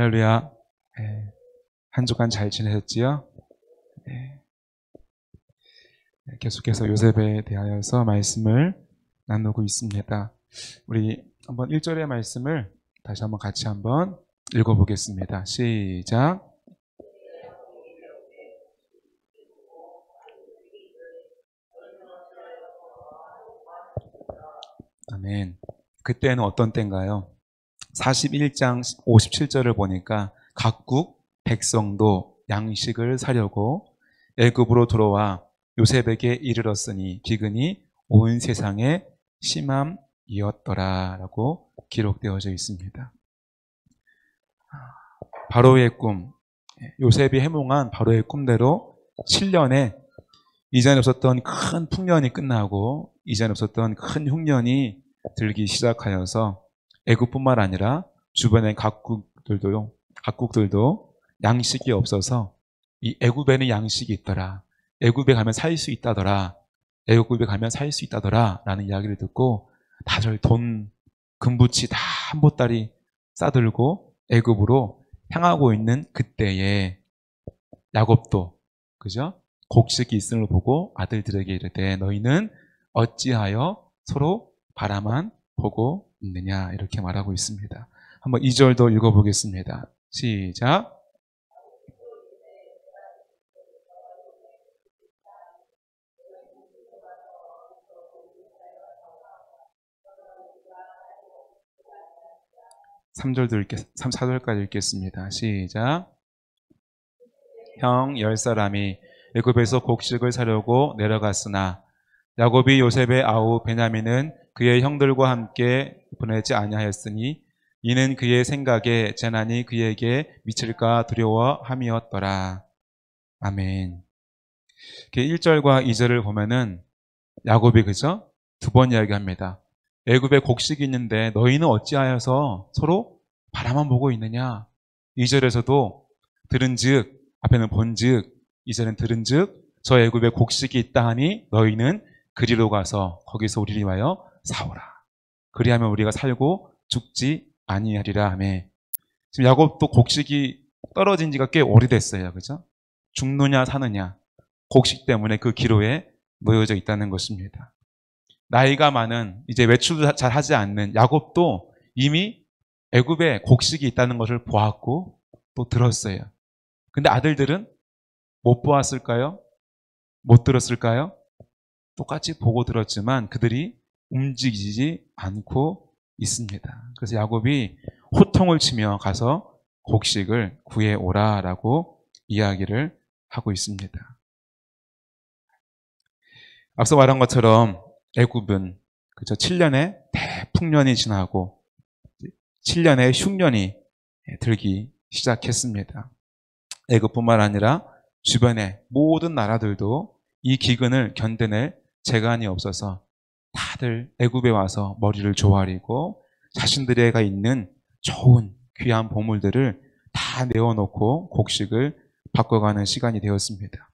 할렐루야. 한 주간 잘 지내셨지요? 네. 계속해서 요셉에 대하여서 말씀을 나누고 있습니다. 우리 한번 1절의 말씀을 다시 한번 같이 한번 읽어보겠습니다. 시작. 아멘. 그때는 어떤 때인가요? 41장 57절을 보니까 각국 백성도 양식을 사려고 애굽으로 들어와 요셉에게 이르렀으니 기근이 온 세상에 심함이었더라 라고 기록되어져 있습니다. 바로의 꿈, 요셉이 해몽한 바로의 꿈대로 7년에 이전에 없었던 큰 풍년이 끝나고 이전에 없었던 큰 흉년이 들기 시작하여서 애굽뿐만 아니라 주변의 각국들도 양식이 없어서 이 애굽에는 양식이 있더라. 애굽에 가면 살 수 있다더라. 애굽에 가면 살 수 있다더라 라는 이야기를 듣고 다들 돈, 금부치 다 한 보따리 싸들고 애굽으로 향하고 있는 그때에 야곱도 그죠? 곡식이 있음을 보고 아들들에게 이르되 너희는 어찌하여 서로 바라만 보고 있느냐 이렇게 말하고 있습니다. 한번 2절도 읽어보겠습니다. 시작. 삼 4절까지 읽겠습니다. 시작. 형 10사람이 애굽에서 곡식을 사려고 내려갔으나 야곱이 요셉의 아우 베냐민은 그의 형들과 함께 보내지 아니하였으니 이는 그의 생각에 재난이 그에게 미칠까 두려워함이었더라. 아멘. 1절과 2절을 보면은 야곱이 그죠? 두 번 이야기합니다. 애굽에 곡식이 있는데 너희는 어찌하여서 서로 바라만 보고 있느냐. 2절에서도 들은즉 앞에는 본즉 2절은 들은즉 저 애굽에 곡식이 있다 하니 너희는 그리로 가서 거기서 우리를 위하여 사오라. 그리하면 우리가 살고 죽지 아니하리라 하며 지금 야곱도 곡식이 떨어진 지가 꽤 오래됐어요. 그죠? 죽느냐 사느냐 곡식 때문에 그 기로에 놓여져 있다는 것입니다. 나이가 많은 이제 외출도 잘 하지 않는 야곱도 이미 애굽에 곡식이 있다는 것을 보았고 또 들었어요. 근데 아들들은 못 보았을까요? 못 들었을까요? 똑같이 보고 들었지만 그들이 움직이지 않고 있습니다. 그래서 야곱이 호통을 치며 가서 곡식을 구해오라라고 이야기를 하고 있습니다. 앞서 말한 것처럼 애굽은 그저 7년의 대풍년이 지나고 7년의 흉년이 들기 시작했습니다. 애굽뿐만 아니라 주변의 모든 나라들도 이 기근을 견뎌낼 재간이 없어서 다들 애굽에 와서 머리를 조아리고 자신들에게 있는 좋은 귀한 보물들을 다 내어놓고 곡식을 바꿔가는 시간이 되었습니다.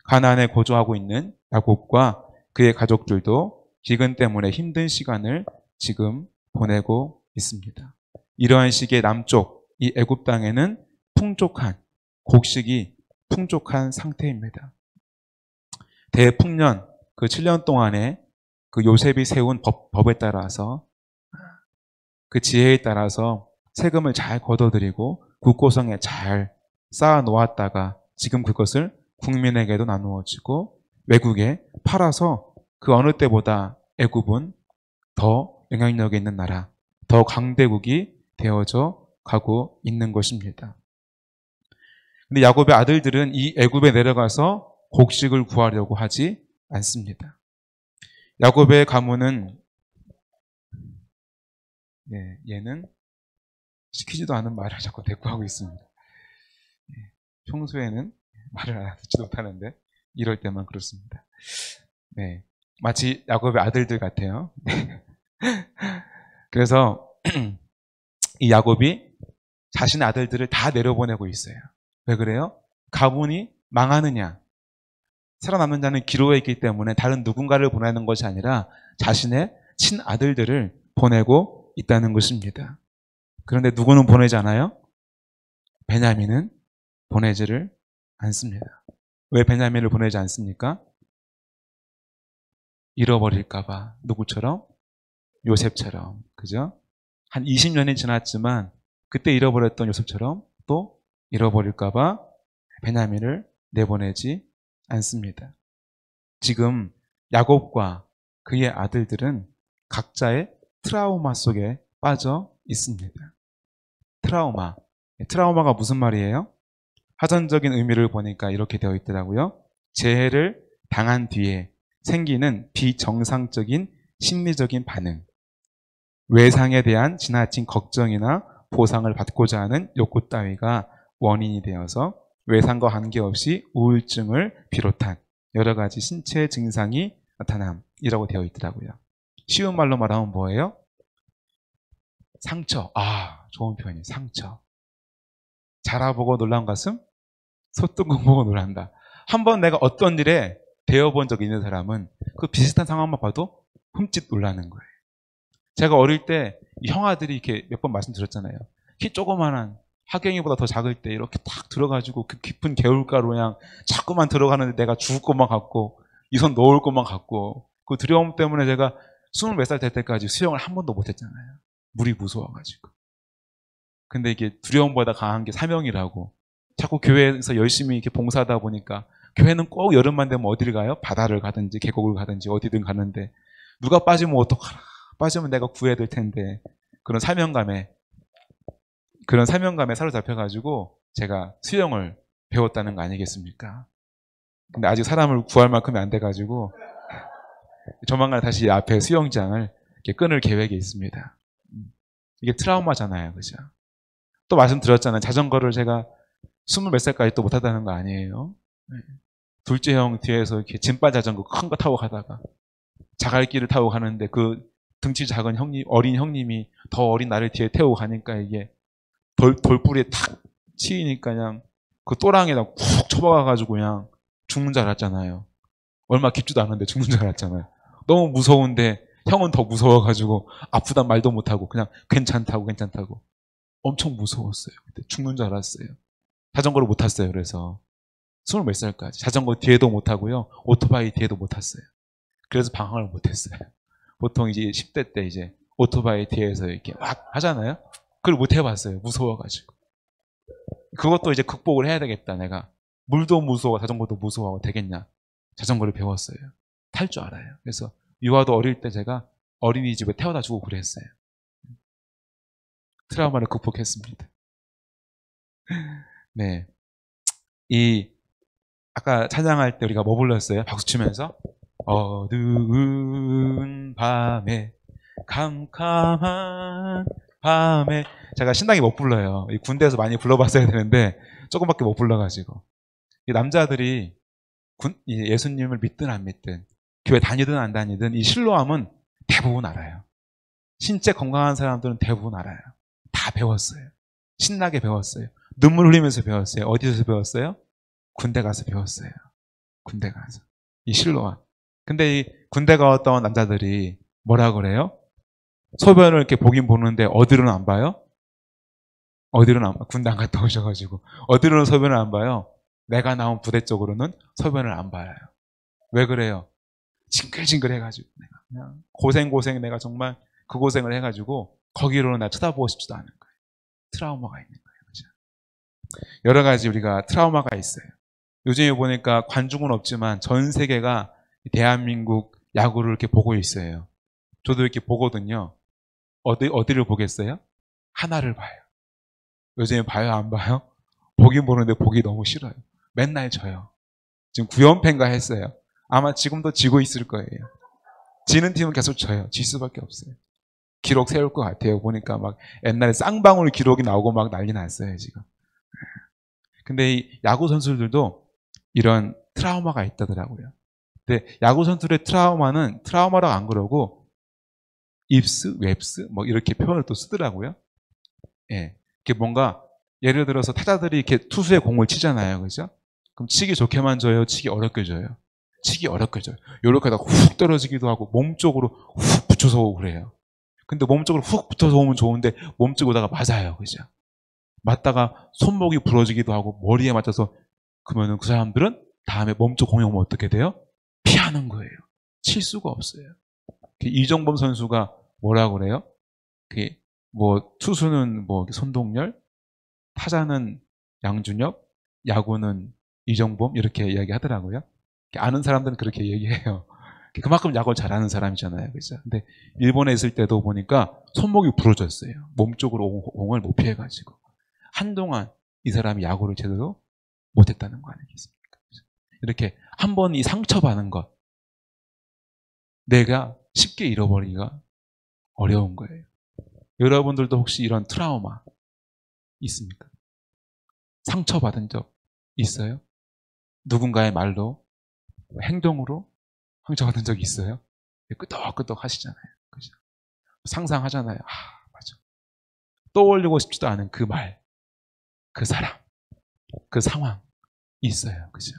가나안에 거주하고 있는 야곱과 그의 가족들도 기근 때문에 힘든 시간을 지금 보내고 있습니다. 이러한 시기에 남쪽 이 애굽 땅에는 곡식이 풍족한 상태입니다. 대풍년 그 7년 동안에 그 요셉이 세운 법에 따라서 그 지혜에 따라서 세금을 잘 걷어들이고 국고성에 잘 쌓아 놓았다가 지금 그것을 국민에게도 나누어지고 외국에 팔아서 그 어느 때보다 애굽은 더 영향력 있는 나라, 더 강대국이 되어져 가고 있는 것입니다. 근데 야곱의 아들들은 이 애굽에 내려가서 곡식을 구하려고 하지 않습니다. 야곱의 가문은 얘는 시키지도 않은 말을 자꾸 대꾸하고 있습니다. 평소에는 말을 알아듣지도 못하는데 이럴 때만 그렇습니다. 네, 마치 야곱의 아들들 같아요. 그래서 이 야곱이 자신의 아들들을 다 내려보내고 있어요. 왜 그래요? 가문이 망하느냐? 살아남는 자는 기로에 있기 때문에 다른 누군가를 보내는 것이 아니라 자신의 친아들들을 보내고 있다는 것입니다. 그런데 누구는 보내지 않아요? 베냐민은 보내지를 않습니다. 왜 베냐민을 보내지 않습니까? 잃어버릴까봐. 누구처럼? 요셉처럼. 그죠? 한 20년이 지났지만 그때 잃어버렸던 요셉처럼 또 잃어버릴까봐 베냐민을 내보내지 않습니다. 지금 야곱과 그의 아들들은 각자의 트라우마 속에 빠져 있습니다. 트라우마. 트라우마가 무슨 말이에요? 사전적인 의미를 보니까 이렇게 되어 있더라고요. 재해를 당한 뒤에 생기는 비정상적인 심리적인 반응. 외상에 대한 지나친 걱정이나 보상을 받고자 하는 욕구 따위가 원인이 되어서 외상과 관계없이 우울증을 비롯한 여러 가지 신체 증상이 나타남이라고 되어 있더라고요. 쉬운 말로 말하면 뭐예요? 상처. 좋은 표현이에요. 상처. 자라보고 놀란 가슴, 소뚜껑 보고 놀란다. 한번 내가 어떤 일에 되어본 적이 있는 사람은 그 비슷한 상황만 봐도 흠칫 놀라는 거예요. 제가 어릴 때 형아들이 이렇게 몇 번 말씀드렸잖아요. 키 조그만한 하경이보다 더 작을 때 이렇게 딱 들어가지고 그 깊은 개울가로 그냥 자꾸만 들어가는데 내가 죽을 것만 같고 이 손 놓을 것만 같고 그 두려움 때문에 제가 20몇 살 될 때까지 수영을 한 번도 못했잖아요. 물이 무서워가지고. 근데 이게 두려움보다 강한 게 사명이라고. 자꾸 교회에서 열심히 이렇게 봉사하다 보니까 교회는 꼭 여름만 되면 어디를 가요? 바다를 가든지 계곡을 가든지 어디든 가는데 누가 빠지면 어떡하나. 빠지면 내가 구해야 될 텐데 그런 사명감에 사로잡혀가지고 제가 수영을 배웠다는 거 아니겠습니까? 근데 아직 사람을 구할 만큼이 안 돼가지고 조만간 다시 앞에 수영장을 이렇게 끊을 계획이 있습니다. 이게 트라우마잖아요, 그죠? 또 말씀드렸잖아요. 자전거를 제가 20몇 살까지 또 못하다는 거 아니에요? 둘째 형 뒤에서 이렇게 짐바 자전거 큰 거 타고 가다가 자갈길을 타고 가는데 그 등치 작은 어린 형님이 더 어린 나를 뒤에 태우고 가니까 이게 돌뿌리에 탁 치이니까 그냥 그 또랑에다 푹 쳐박아가지고 그냥 죽는 줄 알았잖아요. 얼마 깊지도 않은데 죽는 줄 알았잖아요. 너무 무서운데 형은 더 무서워가지고 아프단 말도 못하고 그냥 괜찮다고 엄청 무서웠어요. 그때 죽는 줄 알았어요. 자전거를 못 탔어요. 그래서 20몇 살까지 자전거 뒤에도 못 타고요. 오토바이 뒤에도 못 탔어요. 그래서 방황을 못 했어요. 보통 이제 10대 때 이제 오토바이 뒤에서 이렇게 막 하잖아요. 그걸 못 해봤어요. 무서워가지고. 그것도 이제 극복을 해야 되겠다. 내가 물도 무서워, 자전거도 무서워 되겠냐. 자전거를 배웠어요. 탈 줄 알아요. 그래서 유아도 어릴 때 제가 어린이집에 태워다 주고 그랬어요. 트라우마를 극복했습니다. 네. 아까 찬양할 때 우리가 뭐 불렀어요? 박수 치면서 어두운 밤에 캄캄한 밤에 제가 신나게 못 불러요. 군대에서 많이 불러봤어야 되는데 조금밖에 못 불러가지고 이 남자들이 예수님을 믿든 안 믿든 교회 다니든 안 다니든 이 실로암은 대부분 알아요. 신체 건강한 사람들은 대부분 알아요. 다 배웠어요. 신나게 배웠어요. 눈물 흘리면서 배웠어요. 어디서 배웠어요? 군대 가서 배웠어요. 군대 가서. 이 실로암. 근데 이 군대 가왔던 남자들이 뭐라 그래요? 소변을 이렇게 보긴 보는데 어디로는 안 봐요? 어디로는 안 봐요? 군대 안 갔다 오셔가지고 어디로는 소변을 안 봐요? 내가 나온 부대 쪽으로는 소변을 안 봐요. 왜 그래요? 징글징글 해가지고 내가 그냥 고생 내가 정말 그 고생을 해가지고 거기로는 나 쳐다보고 싶지도 않은 거예요. 트라우마가 있는 거예요. 그죠? 여러 가지 우리가 트라우마가 있어요. 요즘에 보니까 관중은 없지만 전 세계가 대한민국 야구를 이렇게 보고 있어요. 저도 이렇게 보거든요. 어디를 보겠어요? 하나를 봐요. 요즘에 봐요, 안 봐요? 보긴 보는데 보기 너무 싫어요. 맨날 져요. 지금 9연패인가 했어요. 아마 지금도 지고 있을 거예요. 지는 팀은 계속 져요. 질 수밖에 없어요. 기록 세울 것 같아요. 보니까 막 옛날에 쌍방울 기록이 나오고 막 난리 났어요, 지금. 근데 이 야구 선수들도 이런 트라우마가 있다더라고요. 근데 야구 선수들의 트라우마는 트라우마라고 안 그러고 입스, 웹스 뭐 이렇게 표현을 또 쓰더라고요. 예. 이게 뭔가 예를 들어서 타자들이 이렇게 투수의 공을 치잖아요. 그죠? 그럼 치기 좋게만 줘요? 치기 어렵게 줘요? 치기 어렵게 줘요. 요렇게 하다가 훅 떨어지기도 하고 몸쪽으로 훅 붙여서 오고 그래요. 근데 몸쪽으로 훅 붙어서 오면 좋은데 몸쪽 오다가 맞아요. 그죠? 맞다가 손목이 부러지기도 하고 머리에 맞아서 그러면은 그 사람들은 다음에 몸쪽 공격 오면 어떻게 돼요? 피하는 거예요. 칠 수가 없어요. 이정범 선수가 뭐라고 그래요? 뭐 투수는 뭐 손동열, 타자는 양준혁, 야구는 이정범 이렇게 이야기하더라고요. 아는 사람들은 그렇게 얘기해요. 그만큼 야구를 잘하는 사람이잖아요, 그죠? 근데 일본에 있을 때도 보니까 손목이 부러졌어요. 몸쪽으로 공을 못 피해가지고 한동안 이 사람이 야구를 제대로 못했다는 거 아니겠습니까? 이렇게 한 번 이 상처받은 것 내가 쉽게 잃어버리기가 어려운 거예요. 여러분들도 혹시 이런 트라우마 있습니까? 상처받은 적 있어요? 누군가의 말로, 행동으로 상처받은 적 있어요? 끄덕끄덕 하시잖아요. 그죠? 상상하잖아요. 맞아. 떠올리고 싶지도 않은 그 말, 그 사람, 그 상황 있어요. 그죠?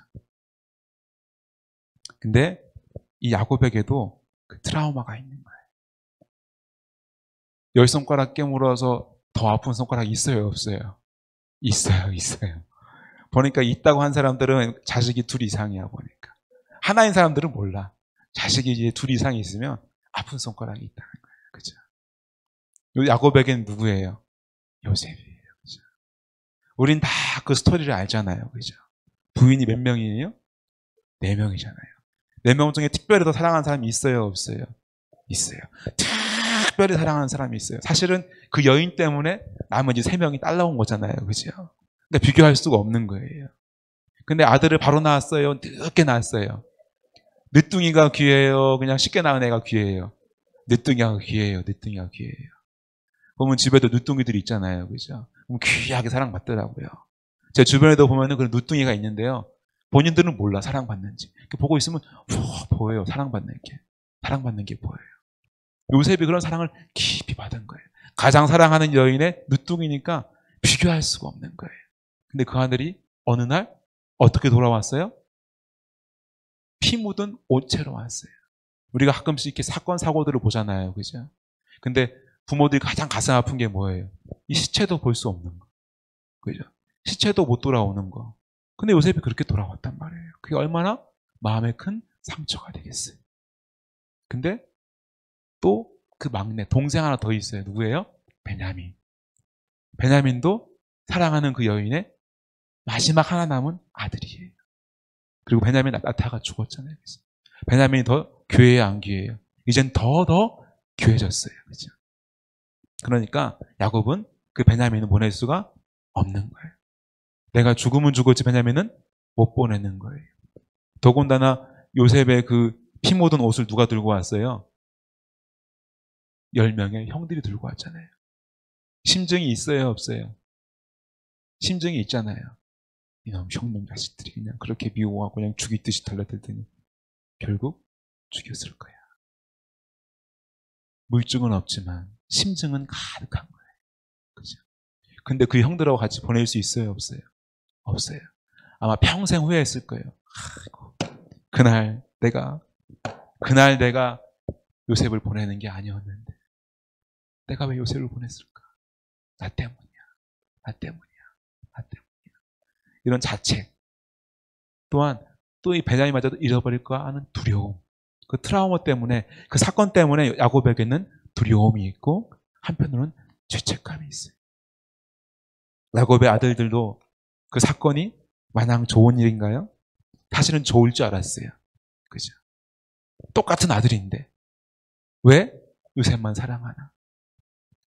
근데 이 야곱에게도 그 트라우마가 있는 거예요. 10손가락 깨물어서 더 아픈 손가락 있어요, 없어요? 있어요. 보니까 있다고 한 사람들은 자식이 둘 이상이야, 보니까. 하나인 사람들은 몰라. 자식이 이제 둘 이상이 있으면 아픈 손가락이 있다는 거예요. 그죠? 야곱에게는 누구예요? 요셉이에요. 그죠? 우린 다 그 스토리를 알잖아요. 그죠? 부인이 몇 명이에요? 4명이잖아요. 4명 중에 특별히 더 사랑하는 사람이 있어요, 없어요? 있어요. 특별히 사랑하는 사람이 있어요. 사실은 그 여인 때문에 나머지 3명이 딸라온 거잖아요. 그죠? 그러니까 비교할 수가 없는 거예요. 근데 아들을 바로 낳았어요? 늦게 낳았어요? 늦둥이가 귀해요? 그냥 쉽게 낳은 애가 귀해요? 늦둥이가 귀해요. 보면 집에도 늦둥이들이 있잖아요. 그죠? 그럼 귀하게 사랑받더라고요. 제 주변에도 보면은 그런 늦둥이가 있는데요. 본인들은 몰라, 사랑받는지. 보고 있으면, 보여요. 사랑받는 게 보여요. 요셉이 그런 사랑을 깊이 받은 거예요. 가장 사랑하는 여인의 늦둥이니까 비교할 수가 없는 거예요. 근데 그 아들이 어느 날 어떻게 돌아왔어요? 피 묻은 옷채로 왔어요. 우리가 가끔씩 이렇게 사건, 사고들을 보잖아요. 그죠? 근데 부모들이 가장 가슴 아픈 게 뭐예요? 이 시체도 볼 수 없는 거. 그죠? 시체도 못 돌아오는 거. 근데 요셉이 그렇게 돌아왔단 말이에요. 그게 얼마나 마음에 큰 상처가 되겠어요. 근데 또 그 막내, 동생 하나 더 있어요. 누구예요? 베냐민. 베냐민도 사랑하는 그 여인의 마지막 하나 남은 아들이에요. 그리고 베냐민 나타가 죽었잖아요. 베냐민이 더 귀해요, 안 귀해요? 이젠 더 귀해졌어요. 그죠? 그러니까 야곱은 그 베냐민을 보낼 수가 없는 거예요. 내가 죽으면 죽었지 베냐민은 못 보내는 거예요. 더군다나 요셉의 그 피 묻은 옷을 누가 들고 왔어요? 10명의 형들이 들고 왔잖아요. 심증이 있어요, 없어요? 심증이 있잖아요. 이놈 형놈 자식들이 그냥 그렇게 미워하고 그냥 죽이듯이 달라들더니 결국 죽였을 거야. 물증은 없지만 심증은 가득한 거예요. 그죠? 근데 그 형들하고 같이 보낼 수 있어요, 없어요? 없어요. 아마 평생 후회했을 거예요. 아이고, 그날 내가 요셉을 보내는 게 아니었는데 내가 왜 요셉을 보냈을까? 나 때문이야. 이런 자책. 또한 또 이 베냐민마저도 잃어버릴까 하는 두려움. 그 트라우마 때문에, 그 사건 때문에 야곱에게는 두려움이 있고 한편으로는 죄책감이 있어요. 야곱의 아들들도 그 사건이 마냥 좋은 일인가요? 사실은 좋을 줄 알았어요. 그죠? 똑같은 아들인데 왜 요셉만 사랑하나?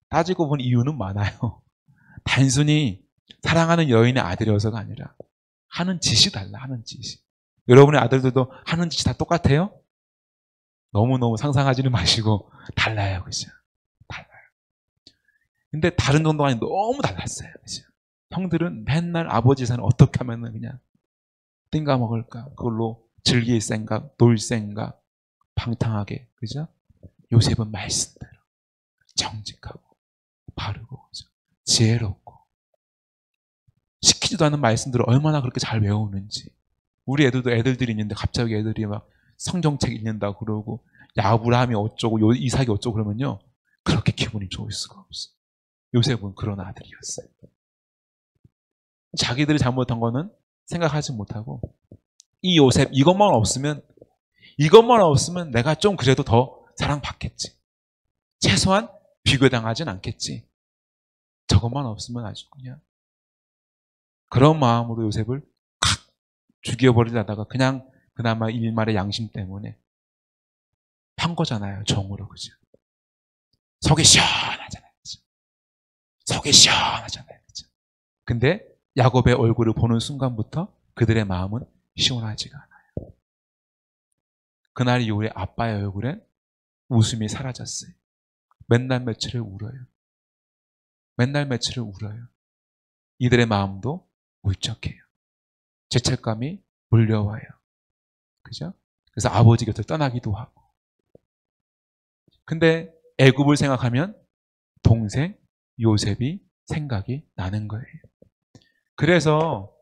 따지고 본 이유는 많아요. 단순히 사랑하는 여인의 아들이어서가 아니라 하는 짓이 달라, 하는 짓이. 여러분의 아들들도 하는 짓이 다 똑같아요? 너무너무 상상하지는 마시고 달라요. 그죠? 달라요. 근데 다른 정도가 아니라 너무 달랐어요. 그죠? 형들은 맨날 아버지 산 어떻게 하면 그냥 띵가 먹을까? 그걸로 즐길 생각, 놀 생각, 방탕하게. 그죠? 요셉은 말씀대로 정직하고 바르고 그죠? 지혜롭고 시키지도 않은 말씀들을 얼마나 그렇게 잘 외우는지. 우리 애들도 애들이 있는데 갑자기 애들이 막 성경책 읽는다 그러고 야브라함이 어쩌고 이삭이 어쩌고 그러면요 그렇게 기분이 좋을 수가 없어요. 요셉은 그런 아들이었어요. 자기들이 잘못한 거는 생각하지 못하고 이 요셉 이것만 없으면 내가 좀 그래도 더 사랑받겠지. 최소한 비교당하진 않겠지. 저것만 없으면 아주 그냥 그런 마음으로 요셉을 칵 죽여버리려다가 그냥 그나마 일말의 양심 때문에 판 거잖아요. 정으로. 그죠? 속이 시원하잖아요. 그죠? 속이 시원하잖아요. 그죠? 근데 야곱의 얼굴을 보는 순간부터 그들의 마음은 시원하지가 않아요. 그날 이후에 아빠의 얼굴엔 웃음이 사라졌어요. 맨날 며칠을 울어요. 맨날 며칠을 울어요. 이들의 마음도 울적해요. 죄책감이 몰려와요. 그죠? 그래서 아버지 곁을 떠나기도 하고. 근데 애굽을 생각하면 동생 요셉이 생각이 나는 거예요. 그래서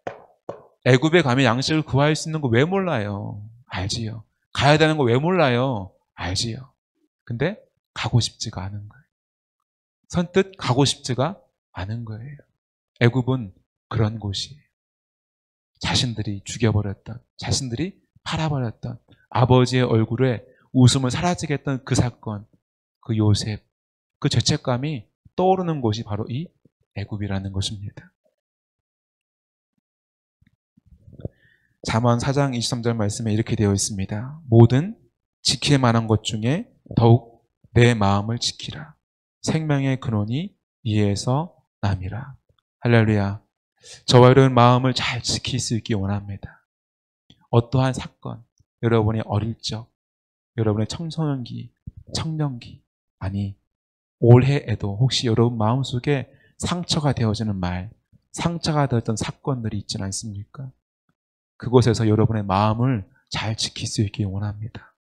애굽에 가면 양식을 구할 수 있는 거 왜 몰라요? 알지요. 가야 되는 거 왜 몰라요? 알지요. 근데 가고 싶지가 않은 거예요. 선뜻 가고 싶지가 않은 거예요. 애굽은 그런 곳이에요. 자신들이 죽여버렸던, 자신들이 팔아버렸던 아버지의 얼굴에 웃음을 사라지게 했던 그 사건, 그 요셉, 그 죄책감이 떠오르는 곳이 바로 이 애굽이라는 것입니다. 잠언 4장 23절 말씀에 이렇게 되어 있습니다. 모든 지킬 만한 것 중에 더욱 내 마음을 지키라. 생명의 근원이 이에서 남이라. 할렐루야. 저와 여러분 마음을 잘 지킬 수 있기 원합니다. 어떠한 사건, 여러분의 어릴 적, 여러분의 청소년기, 청년기, 아니 올해에도 혹시 여러분 마음속에 상처가 되어지는 말, 상처가 되었던 사건들이 있지는 않습니까? 그곳에서 여러분의 마음을 잘 지킬 수 있기 원합니다.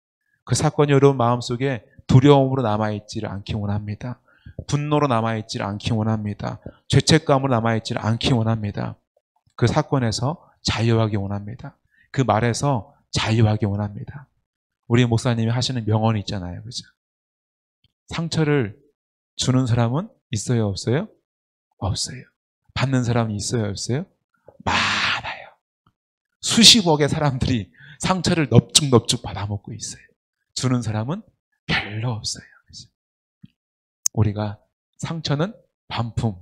그 사건이 여러분 마음속에 두려움으로 남아있지를 않기 원합니다. 분노로 남아있지를 않기 원합니다. 죄책감으로 남아있지를 않기 원합니다. 그 사건에서 자유하기 원합니다. 그 말에서 자유하기 원합니다. 우리 목사님이 하시는 명언이 있잖아요. 그죠? 상처를 주는 사람은 있어요, 없어요? 없어요. 받는 사람은 있어요, 없어요? 많아요. 수십억의 사람들이 상처를 넙죽넙죽 받아먹고 있어요. 주는 사람은 별로 없어요. 그죠? 우리가 상처는 반품.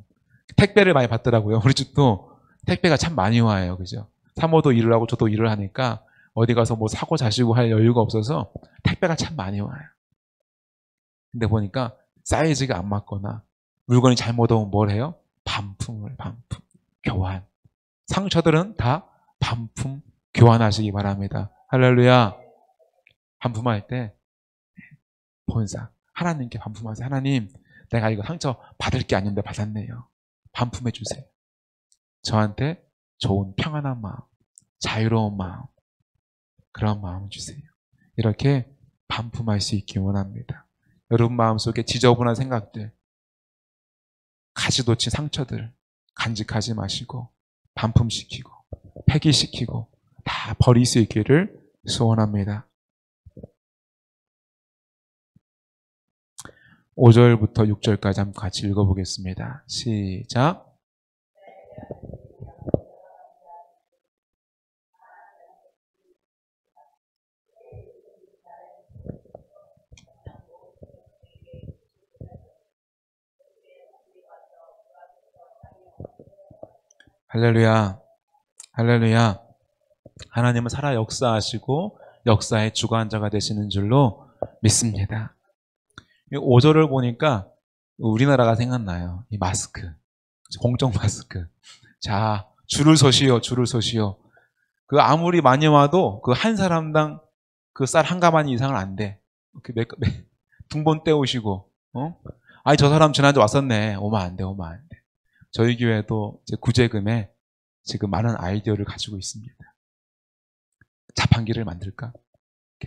택배를 많이 받더라고요. 우리 집도 택배가 참 많이 와요. 그죠? 사모도 일을 하고 저도 일을 하니까 어디 가서 뭐 사고 자시고 할 여유가 없어서 택배가 참 많이 와요. 근데 보니까 사이즈가 안 맞거나 물건이 잘못 오면 뭘 해요? 반품. 교환. 상처들은 다 반품, 교환하시기 바랍니다. 할렐루야. 반품할 때 본사, 하나님께 반품하세요. 하나님, 내가 이거 상처 받을 게 아닌데 받았네요. 반품해 주세요. 저한테 좋은 평안한 마음, 자유로운 마음, 그런 마음을 주세요. 이렇게 반품할 수 있기 원합니다. 여러분 마음속에 지저분한 생각들, 가지도친 상처들 간직하지 마시고 반품시키고 폐기시키고 다 버릴 수 있기를 소원합니다. 5절부터 6절까지 한번 같이 읽어보겠습니다. 시작. 할렐루야. 할렐루야. 하나님은 살아 역사하시고 역사의 주관자가 되시는 줄로 믿습니다. 5절을 보니까 우리나라가 생각나요. 이 마스크. 공적 마스크. 자, 줄을 서시오. 줄을 서시오. 그 아무리 많이 와도 그 한 사람당 그 쌀 한 가마니 이상은 안 돼. 둥번 떼오시고, 아니, 저 사람 지난주 왔었네. 오면 안 돼, 오면 안 돼. 저희 교회도 이제 구제금에 지금 많은 아이디어를 가지고 있습니다. 자판기를 만들까?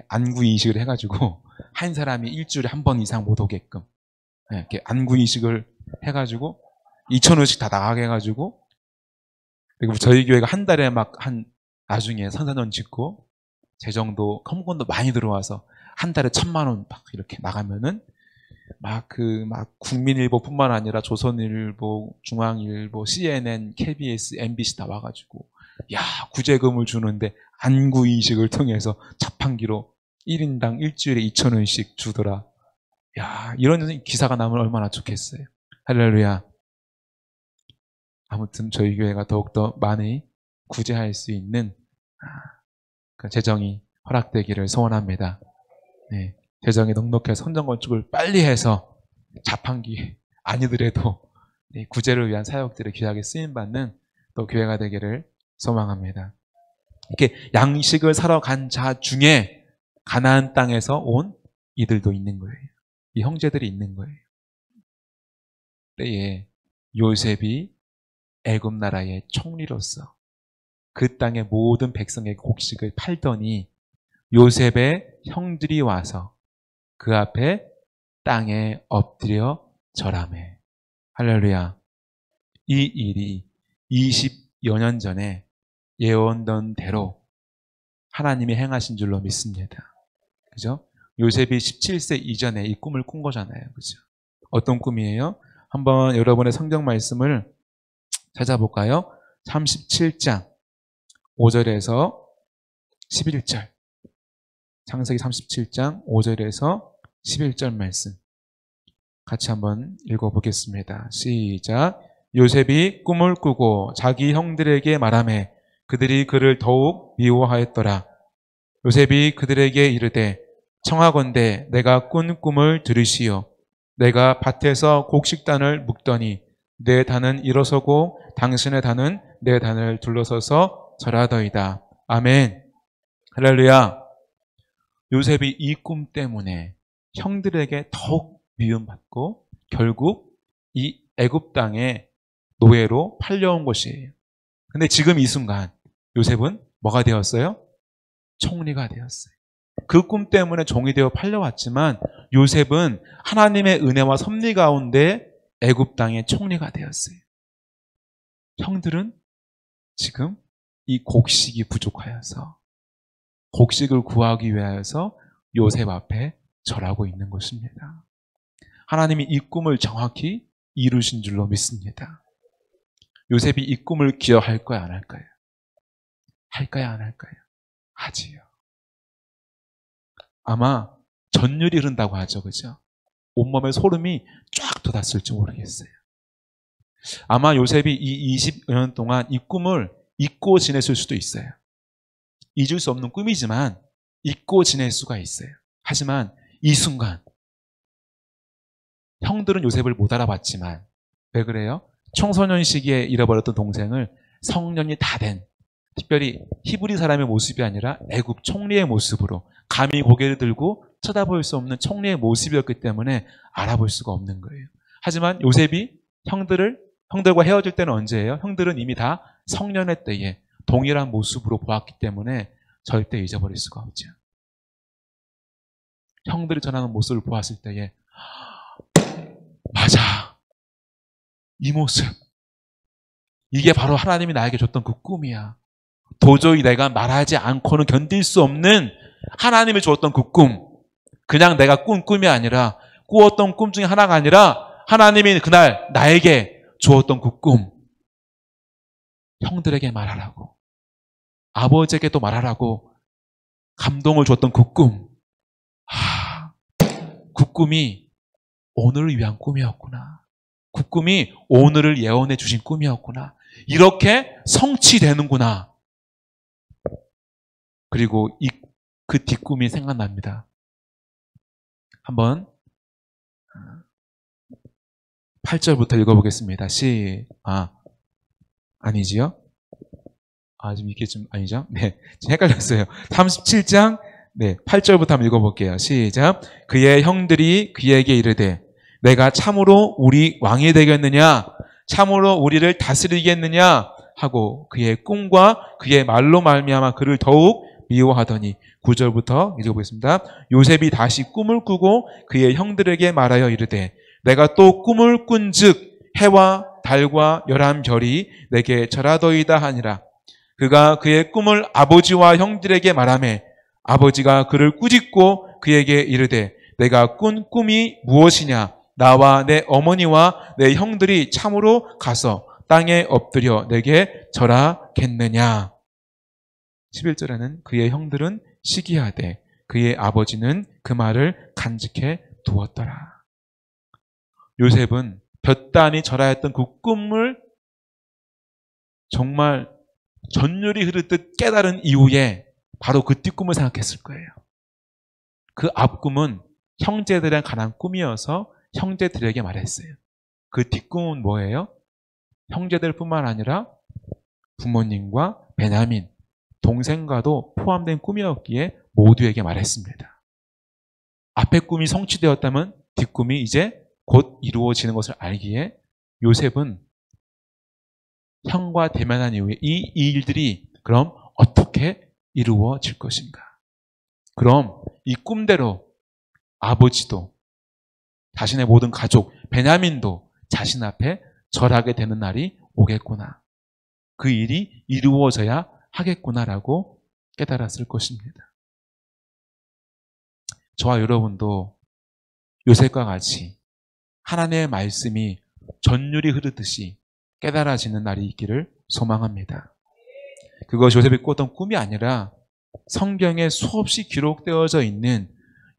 안구 인식을 해가지고 한 사람이 일주일에 한 번 이상 못 오게끔 이렇게 안구 인식을 해가지고 2,000원씩 다 나가게 해가지고, 그리고 저희 교회가 한 달에 막 나중에 선산원 짓고 재정도 컴건도 많이 들어와서 한 달에 1,000만 원 막 이렇게 나가면은 막 국민일보뿐만 아니라 조선일보, 중앙일보, CNN, KBS, MBC 다 와가지고 야, 구제금을 주는데 안구 인식을 통해서 자판기로 1인당 일주일에 2,000원씩 주더라. 야, 이런 기사가 나면 얼마나 좋겠어요. 할렐루야. 아무튼 저희 교회가 더욱더 많이 구제할 수 있는 그 재정이 허락되기를 소원합니다. 네, 재정이 넉넉해서 선정건축을 빨리 해서 자판기 아니더라도 구제를 위한 사역들을 귀하게 쓰임받는 또 교회가 되기를 소망합니다. 이렇게 양식을 사러 간 자 중에 가나안 땅에서 온 이들도 있는 거예요. 이 형제들이 있는 거예요. 때에 요셉이 애굽 나라의 총리로서 그 땅의 모든 백성에게 곡식을 팔더니 요셉의 형들이 와서 그 앞에 땅에 엎드려 절하매. 할렐루야. 이 일이 20여 년 전에 예언된 대로 하나님이 행하신 줄로 믿습니다. 그죠? 요셉이 17세 이전에 이 꿈을 꾼 거잖아요. 그죠? 어떤 꿈이에요? 한번 여러분의 성경 말씀을 찾아볼까요? 37장 5절에서 11절. 창세기 37장 5절에서 11절 말씀 같이 한번 읽어보겠습니다. 시작. 요셉이 꿈을 꾸고 자기 형들에게 말하매 그들이 그를 더욱 미워하였더라. 요셉이 그들에게 이르되 청하건대 내가 꾼 꿈을 들으시오. 내가 밭에서 곡식단을 묶더니 내 단은 일어서고 당신의 단은 내 단을 둘러서서 절하더이다. 아멘. 할렐루야. 요셉이 이 꿈 때문에 형들에게 더욱 미움받고 결국 이 애굽 땅의 노예로 팔려온 것이에요. 근데 지금 이 순간 요셉은 뭐가 되었어요? 총리가 되었어요. 그 꿈 때문에 종이 되어 팔려왔지만 요셉은 하나님의 은혜와 섭리 가운데 애굽 땅의 총리가 되었어요. 형들은 지금 이 곡식이 부족하여서 곡식을 구하기 위하여서 요셉 앞에 절하고 있는 것입니다. 하나님이 이 꿈을 정확히 이루신 줄로 믿습니다. 요셉이 이 꿈을 기억할까요? 안 할까요? 할까요? 안 할까요? 하지요. 아마 전율이 흐른다고 하죠. 그죠? 온몸에 소름이 쫙 돋았을지 모르겠어요. 아마 요셉이 이 20년 동안 이 꿈을 잊고 지냈을 수도 있어요. 잊을 수 없는 꿈이지만 잊고 지낼 수가 있어요. 하지만 이 순간 형들은 요셉을 못 알아봤지만 왜 그래요? 청소년 시기에 잃어버렸던 동생을 성년이 다 된 특별히 히브리 사람의 모습이 아니라 애굽 총리의 모습으로 감히 고개를 들고 쳐다볼 수 없는 총리의 모습이었기 때문에 알아볼 수가 없는 거예요. 하지만 요셉이 형들과 헤어질 때는 언제예요? 형들은 이미 다 성년의 때에 동일한 모습으로 보았기 때문에 절대 잊어버릴 수가 없죠. 형들이 전하는 모습을 보았을 때에 맞아. 이 모습. 이게 바로 하나님이 나에게 줬던 그 꿈이야. 도저히 내가 말하지 않고는 견딜 수 없는 하나님이 주었던 그 꿈. 그냥 내가 꾼 꿈이 아니라 꾸었던 꿈 중에 하나가 아니라 하나님이 그날 나에게 주었던 그 꿈. 형들에게 말하라고. 아버지에게도 말하라고 감동을 줬던 그 꿈. 그 꿈이 오늘을 위한 꿈이었구나. 그 꿈이 오늘을 예언해 주신 꿈이었구나. 이렇게 성취되는구나. 그리고 그 뒷꿈이 생각납니다. 한번 8절부터 읽어보겠습니다. 아니지요? 지금 이게 좀 아니죠? 네, 지금 헷갈렸어요. 37장 8절부터 한번 읽어볼게요. 시작. 그의 형들이 그에게 이르되 내가 참으로 우리 왕이 되겠느냐? 참으로 우리를 다스리겠느냐? 하고 그의 꿈과 그의 말로 말미암아 그를 더욱 미워하더니 9절부터 읽어보겠습니다. 요셉이 다시 꿈을 꾸고 그의 형들에게 말하여 이르되 내가 또 꿈을 꾼즉 해와 달과 11별이 내게 절하더이다 하니라. 그가 그의 꿈을 아버지와 형들에게 말하매 아버지가 그를 꾸짖고 그에게 이르되 내가 꾼 꿈이 무엇이냐? 나와 내 어머니와 내 형들이 참으로 가서 땅에 엎드려 내게 절하겠느냐? 11절에는 그의 형들은 시기하되 그의 아버지는 그 말을 간직해 두었더라. 요셉은 볕단이 절하였던 그 꿈을 정말 전율이 흐르듯 깨달은 이후에 바로 그 뒷꿈을 생각했을 거예요. 그 앞꿈은 형제들에 관한 꿈이어서 형제들에게 말했어요. 그 뒷꿈은 뭐예요? 형제들뿐만 아니라 부모님과 베냐민, 동생과도 포함된 꿈이었기에 모두에게 말했습니다. 앞의 꿈이 성취되었다면 뒷꿈이 이제 곧 이루어지는 것을 알기에 요셉은 형과 대면한 이후에 이 일들이 그럼 어떻게 이루어질 것인가? 그럼 이 꿈대로 아버지도 자신의 모든 가족, 베냐민도 자신 앞에 절하게 되는 날이 오겠구나. 그 일이 이루어져야 하겠구나라고 깨달았을 것입니다. 저와 여러분도 요셉과 같이 하나님의 말씀이 전율이 흐르듯이 깨달아지는 날이 있기를 소망합니다. 그것이 요셉이 꿨던 꿈이 아니라 성경에 수없이 기록되어져 있는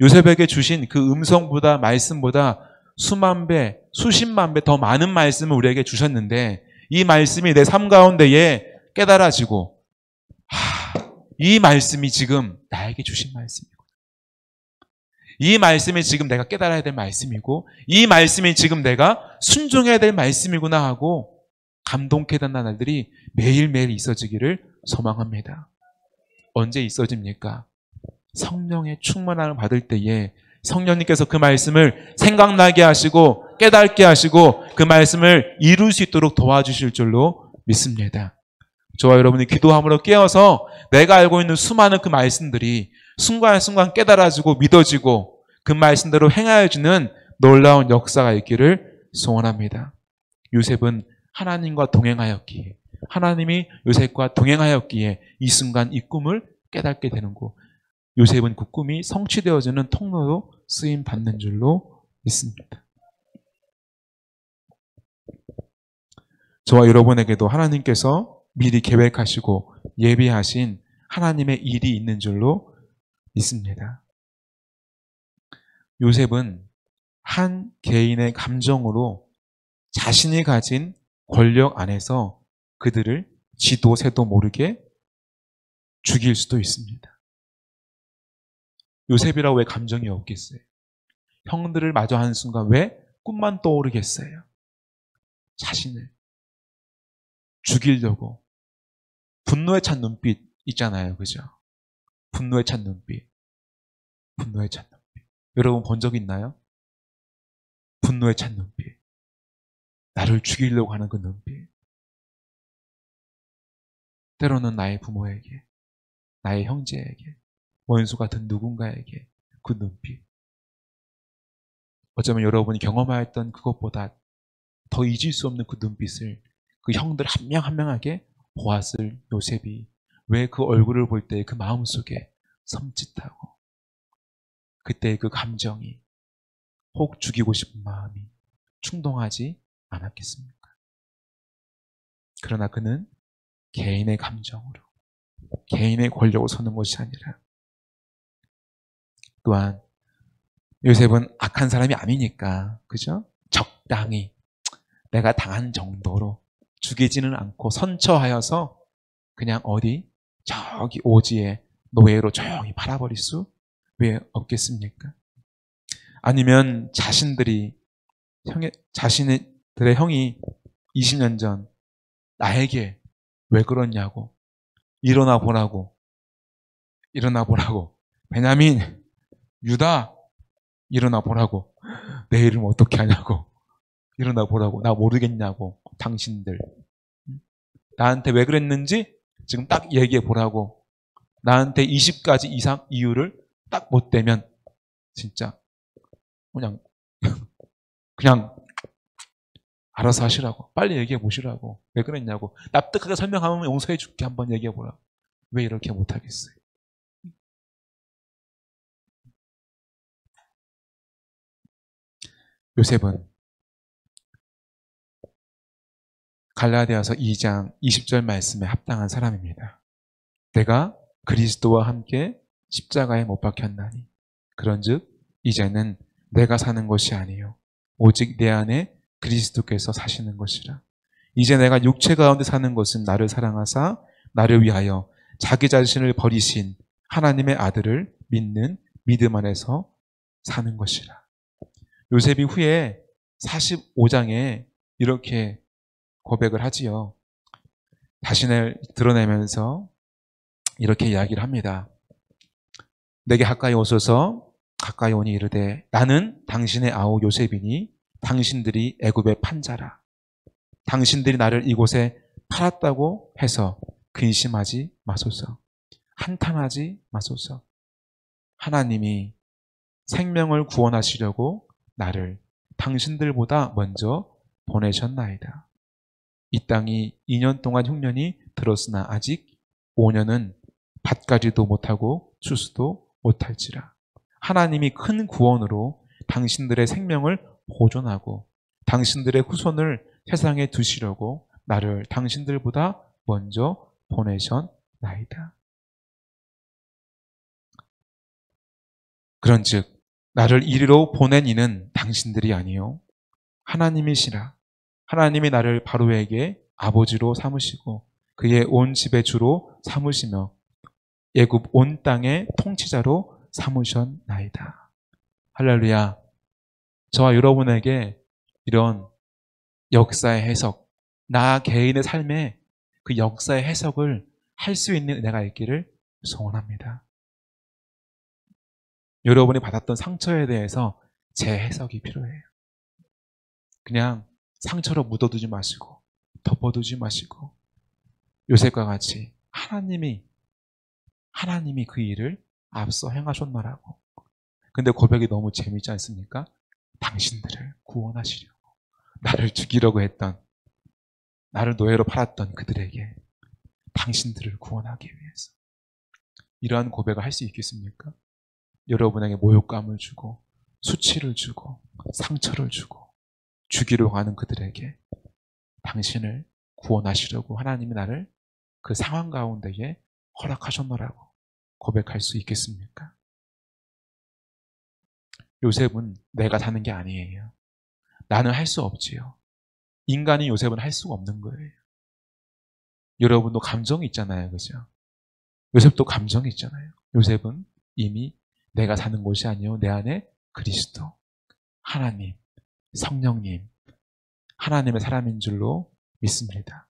요셉에게 주신 그 음성보다 말씀보다 수만 배, 수십만 배 더 많은 말씀을 우리에게 주셨는데 이 말씀이 내 삶 가운데에 깨달아지고 이 말씀이 지금 나에게 주신 말씀이고 이 말씀이 지금 내가 깨달아야 될 말씀이고 이 말씀이 지금 내가 순종해야 될 말씀이구나 하고 감동케 되는 날들이 매일매일 있어지기를 소망합니다. 언제 있어집니까? 성령의 충만함을 받을 때에 성령님께서 그 말씀을 생각나게 하시고 깨닫게 하시고 그 말씀을 이룰 수 있도록 도와주실 줄로 믿습니다. 저와 여러분이 기도함으로 깨어서 내가 알고 있는 수많은 그 말씀들이 순간순간 깨달아지고 믿어지고 그 말씀대로 행하여지는 놀라운 역사가 있기를 소원합니다. 요셉은 하나님과 동행하였기에 하나님이 요셉과 동행하였기에 이 순간 이 꿈을 깨닫게 되는 거. 요셉은 그 꿈이 성취되어지는 통로로 쓰임 받는 줄로 믿습니다. 저와 여러분에게도 하나님께서 미리 계획하시고 예비하신 하나님의 일이 있는 줄로 믿습니다. 요셉은 한 개인의 감정으로 자신이 가진 권력 안에서 그들을 지도 새도 모르게 죽일 수도 있습니다. 요셉이라고 왜 감정이 없겠어요? 형들을 마저 하는 순간 왜 꿈만 떠오르겠어요? 자신을 죽이려고 분노에 찬 눈빛 있잖아요. 그죠? 분노에 찬 눈빛. 분노에 찬 눈빛. 여러분 본 적 있나요? 분노에 찬 눈빛. 나를 죽이려고 하는 그 눈빛. 때로는 나의 부모에게, 나의 형제에게, 원수 같은 누군가에게 그 눈빛. 어쩌면 여러분이 경험하였던 그것보다 더 잊을 수 없는 그 눈빛을 그 형들 한 명 한 명에게 보았을 요셉이 왜 그 얼굴을 볼 때 그 마음속에 섬찟하고 그때 그 감정이 혹 죽이고 싶은 마음이 충동하지 않았겠습니까? 그러나 그는 개인의 감정으로 개인의 권력으로 서는 것이 아니라 또한 요셉은 악한 사람이 아니니까 그죠? 적당히 내가 당한 정도로 죽이지는 않고 선처하여서 그냥 어디 저기 오지에 노예로 조용히 팔아버릴 수 왜 없겠습니까? 아니면 자신들의 형이 20년 전 나에게 왜 그러냐고 일어나 보라고 베냐민 유다 일어나 보라고 내 이름 어떻게 하냐고 일어나 보라고 나 모르겠냐고 당신들 나한테 왜 그랬는지 지금 딱 얘기해 보라고 나한테 20가지 이상 이유를 딱 못 대면 진짜 그냥 알아서 하시라고 빨리 얘기해 보시라고 왜 그랬냐고 납득하게 설명하면 용서해 줄게 한번 얘기해 보라고 왜 이렇게 못하겠어요? 요셉은 갈라디아서 2장 20절 말씀에 합당한 사람입니다. 내가 그리스도와 함께 십자가에 못 박혔나니 그런즉 이제는 내가 사는 것이 아니요 오직 내 안에 그리스도께서 사시는 것이라. 이제 내가 육체 가운데 사는 것은 나를 사랑하사 나를 위하여 자기 자신을 버리신 하나님의 아들을 믿는 믿음 안에서 사는 것이라. 요셉이 후에 45장에 이렇게 고백을 하지요. 자신을 드러내면서 이렇게 이야기를 합니다. 내게 가까이 오소서. 가까이 오니 이르되 나는 당신의 아우 요셉이니 당신들이 애굽의 판자라. 당신들이 나를 이곳에 팔았다고 해서 근심하지 마소서. 한탄하지 마소서. 하나님이 생명을 구원하시려고 나를 당신들보다 먼저 보내셨나이다. 이 땅이 2년 동안 흉년이 들었으나 아직 5년은 밭가지도 못하고 추수도 못할지라. 하나님이 큰 구원으로 당신들의 생명을 보존하고 당신들의 후손을 세상에 두시려고 나를 당신들보다 먼저 보내셨나이다. 그런즉 나를 이리로 보낸 이는 당신들이 아니요 하나님이시라. 하나님이 나를 바로에게 아버지로 삼으시고 그의 온 집의 주로 삼으시며 애굽 온 땅의 통치자로 삼으셨나이다. 할렐루야. 저와 여러분에게 이런 역사의 해석, 나 개인의 삶에 그 역사의 해석을 할 수 있는 은혜가 있기를 소원합니다. 여러분이 받았던 상처에 대해서 재해석이 필요해요. 그냥 상처로 묻어두지 마시고 덮어두지 마시고 요셉과 같이 하나님이 그 일을 앞서 행하셨나라고. 근데 고백이 너무 재미있지 않습니까? 당신들을 구원하시려고 나를 죽이려고 했던, 나를 노예로 팔았던 그들에게 당신들을 구원하기 위해서. 이러한 고백을 할 수 있겠습니까? 여러분에게 모욕감을 주고 수치를 주고 상처를 주고 죽이려고 하는 그들에게 당신을 구원하시려고 하나님이 나를 그 상황 가운데에 허락하셨노라고 고백할 수 있겠습니까? 요셉은 내가 사는 게 아니에요. 나는 할 수 없지요. 인간이 요셉은 할 수가 없는 거예요. 여러분도 감정이 있잖아요. 그죠? 요셉도 감정이 있잖아요. 요셉은 이미 내가 사는 곳이 아니요 내 안에 그리스도, 하나님, 성령님, 하나님의 사람인 줄로 믿습니다.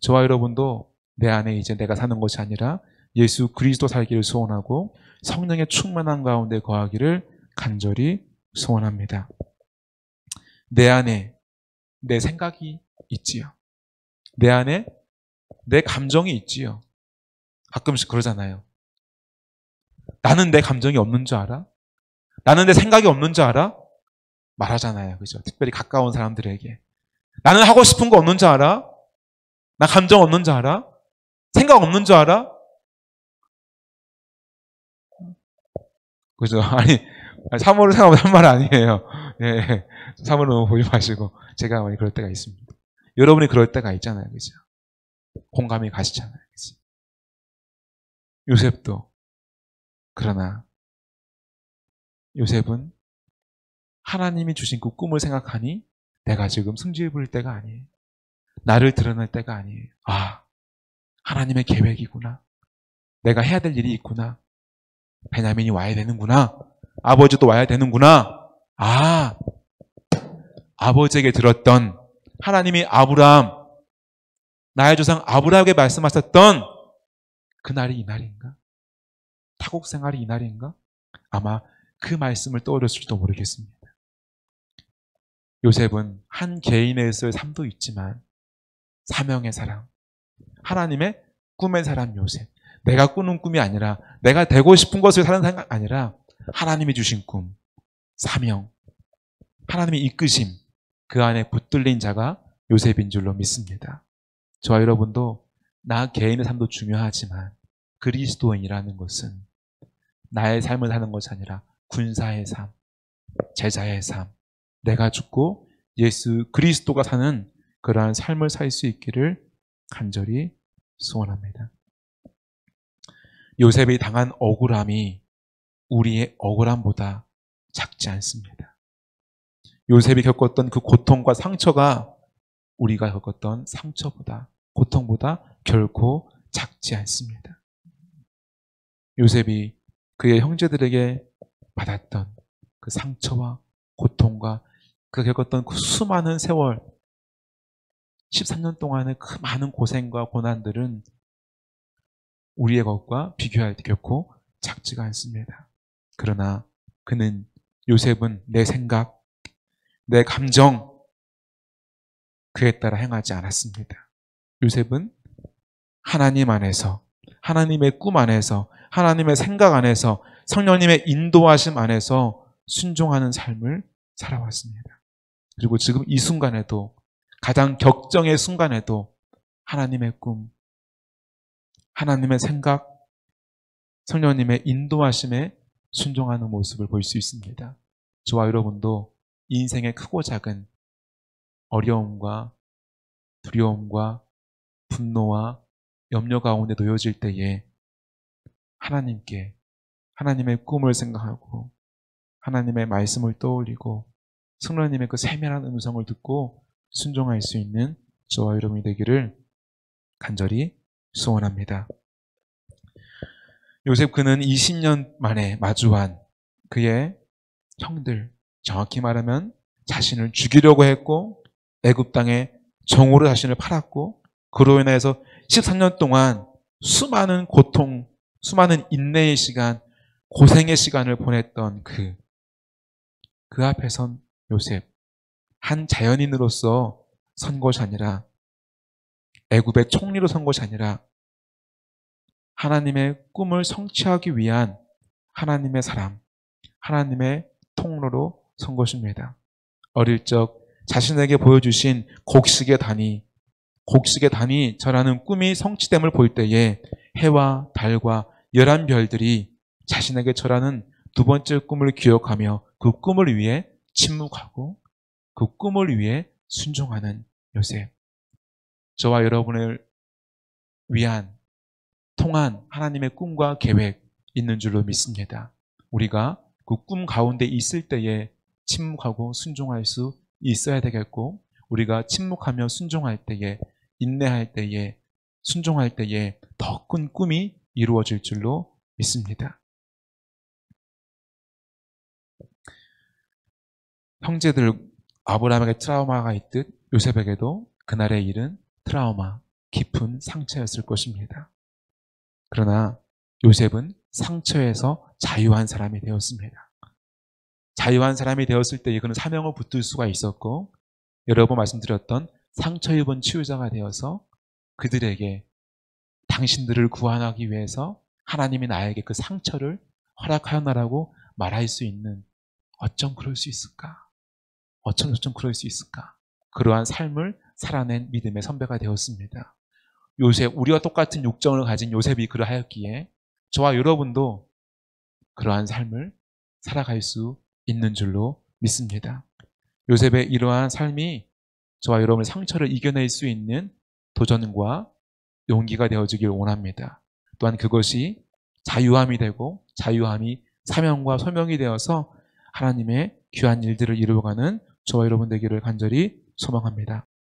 저와 여러분도 내 안에 이제 내가 사는 것이 아니라 예수 그리스도 살기를 소원하고 성령의 충만한 가운데 거하기를 간절히 소원합니다. 내 안에 내 생각이 있지요. 내 안에 내 감정이 있지요. 가끔씩 그러잖아요. 나는 내 감정이 없는 줄 알아? 나는 내 생각이 없는 줄 알아? 말하잖아요. 그죠? 특별히 가까운 사람들에게. 나는 하고 싶은 거 없는 줄 알아? 나 감정 없는 줄 알아? 생각 없는 줄 알아? 그죠? 아니, 사모를 생각하면 한 말 아니에요. 예, 사모를 너무 보지 마시고. 제가 많이 그럴 때가 있습니다. 여러분이 그럴 때가 있잖아요. 그죠? 공감이 가시잖아요. 그죠? 요셉도. 그러나, 요셉은 하나님이 주신 그 꿈을 생각하니 내가 지금 승질 부릴 때가 아니에요. 나를 드러낼 때가 아니에요. 아, 하나님의 계획이구나. 내가 해야 될 일이 있구나. 베냐민이 와야 되는구나. 아버지도 와야 되는구나. 아, 아버지에게 들었던 하나님이 아브라함, 나의 조상 아브라함에게 말씀하셨던 그날이 이 날인가? 타국 생활이 이 날인가? 아마 그 말씀을 떠올렸을지도 모르겠습니다. 요셉은 한 개인에서의 삶도 있지만 사명의 사람, 하나님의 꿈의 사람 요셉. 내가 꾸는 꿈이 아니라 내가 되고 싶은 것을 사는 생각 아니라 하나님이 주신 꿈, 사명, 하나님의 이끄심, 그 안에 붙들린 자가 요셉인 줄로 믿습니다. 저와 여러분도 나 개인의 삶도 중요하지만 그리스도인이라는 것은 나의 삶을 사는 것이 아니라 군사의 삶, 제자의 삶, 내가 죽고 예수 그리스도가 사는 그러한 삶을 살 수 있기를 간절히 소원합니다. 요셉이 당한 억울함이 우리의 억울함보다 작지 않습니다. 요셉이 겪었던 그 고통과 상처가 우리가 겪었던 상처보다, 고통보다 결코 작지 않습니다. 요셉이 그의 형제들에게 받았던 그 상처와 고통과 그가 겪었던 그 수많은 세월, 13년 동안의 그 많은 고생과 고난들은 우리의 것과 비교할 때 결코 작지가 않습니다. 그러나 요셉은 내 생각, 내 감정, 그에 따라 행하지 않았습니다. 요셉은 하나님 안에서, 하나님의 꿈 안에서, 하나님의 생각 안에서, 성령님의 인도하심 안에서 순종하는 삶을 살아왔습니다. 그리고 지금 이 순간에도, 가장 격정의 순간에도 하나님의 꿈, 하나님의 생각, 성령님의 인도하심에 순종하는 모습을 볼 수 있습니다. 저와 여러분도 인생의 크고 작은 어려움과 두려움과 분노와 염려 가운데 놓여질 때에 하나님께, 하나님의 꿈을 생각하고 하나님의 말씀을 떠올리고 성령님의 그 세밀한 음성을 듣고 순종할 수 있는 저와 여러분이 되기를 간절히 소원합니다. 요셉 그는 20년 만에 마주한 그의 형들, 정확히 말하면 자신을 죽이려고 했고 애굽 땅에 정오로 자신을 팔았고 그로 인해서 13년 동안 수많은 고통, 수많은 인내의 시간, 고생의 시간을 보냈던 그 앞에 선 요셉, 한 자연인으로서 선 것이 아니라 애굽의 총리로 선 것이 아니라 하나님의 꿈을 성취하기 위한 하나님의 사람, 하나님의 통로로 선 것입니다. 어릴 적 자신에게 보여주신 곡식의 단이 저라는 꿈이 성취됨을 볼 때에 해와 달과 11별들이 자신에게 저라는 두 번째 꿈을 기억하며 그 꿈을 위해 침묵하고 그 꿈을 위해 순종하는 요셉. 저와 여러분을 위한 통한 하나님의 꿈과 계획 있는 줄로 믿습니다. 우리가 그 꿈 가운데 있을 때에 침묵하고 순종할 수 있어야 되겠고, 우리가 침묵하며 순종할 때에, 인내할 때에, 순종할 때에 더 큰 꿈이 이루어질 줄로 믿습니다. 형제들 아브라함에게 트라우마가 있듯 요셉에게도 그날의 일은 트라우마, 깊은 상처였을 것입니다. 그러나 요셉은 상처에서 자유한 사람이 되었습니다. 자유한 사람이 되었을 때 그는 사명을 붙들 수가 있었고, 여러 번 말씀드렸던 상처 입은 치유자가 되어서 그들에게 당신들을 구원하기 위해서 하나님이 나에게 그 상처를 허락하였나라고 말할 수 있는, 어쩜 그럴 수 있을까? 어쩜 그럴 수 있을까? 그러한 삶을 살아낸 믿음의 선배가 되었습니다. 요셉, 우리와 똑같은 육정을 가진 요셉이 그러하였기에 저와 여러분도 그러한 삶을 살아갈 수 있는 줄로 믿습니다. 요셉의 이러한 삶이 저와 여러분의 상처를 이겨낼 수 있는 도전과 용기가 되어주길 원합니다. 또한 그것이 자유함이 되고 자유함이 사명과 소명이 되어서 하나님의 귀한 일들을 이루어가는 저와 여러분 되기를 간절히 소망합니다.